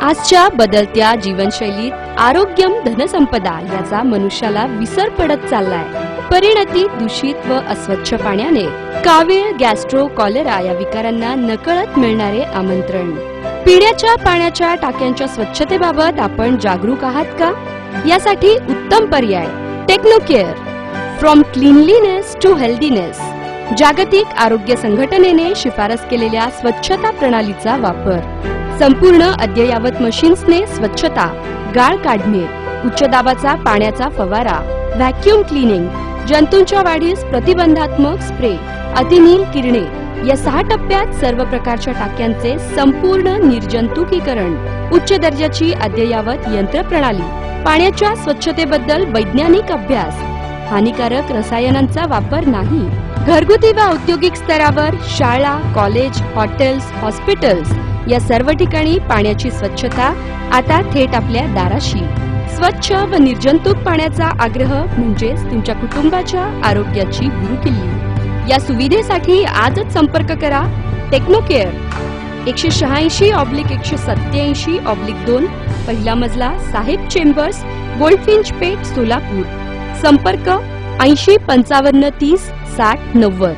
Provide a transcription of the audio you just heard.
आजच्या बदलत्या जीवनशैलीत आरोग्यम धनसंपदा याचा मनुष्याला विसर पडत चाललाय। परिणती दूषित व अस्वच्छ पाण्याने कावीळ, गॅस्ट्रो, कॉलेरा या विकारांना नकळत मिळणारे आमंत्रण। पिण्याच्या पाण्याच्या टाक्यांच्या स्वच्छतेबाबत आपण जागरूक आहात का? यासाठी उत्तम पर्याय टेक्नोकेअर, फ्रॉम क्लीनलीनेस टू हेल्दीनेस। जागतिक आरोग्य संघटनेने शिफारस केलेल्या स्वच्छता प्रणालीचा वापर, संपूर्ण अद्ययावत मशीन्सने स्वच्छता, गाळ काढणे, उच्च दाबाचा पाण्याचा फवारा, व्हॅक्यूम क्लीनिंग, जंतूंच्या वाढीस प्रतिबंधात्मक स्प्रे, अतिनील किरणे या 6 टप्प्यात सर्व प्रकारच्या टाक्यांचे संपूर्ण निर्जंतुकीकरण, उच्च दर्जाची अद्ययावत यंत्रप्रणाली, पाण्याच्या स्वच्छतेबद्दल वैज्ञानिक अभ्यास, हानिकारक रसायनांचा वापर नाही। घरगुती व औद्योगिक स्तरावर शाळा, कॉलेज, हॉटेल्स, हॉस्पिटल्स या सर्व ठिकाणी पाण्याची स्वच्छता आता थेट आपल्या दाराशी। स्वच्छ व निर्जंतुक पाण्याचा आग्रह म्हणजेच तुमच्या कुटुंबाच्या आरोग्याची गुरुकिल्ली। या सुविधेसाठी आजच संपर्क करा टेक्नोकेअर, 186/187/2, पहिला मजला, साहेब चेंबर्स, गोल्डफिंच पेठ, सोलापूर। संपर्क 80 55 30 60 90।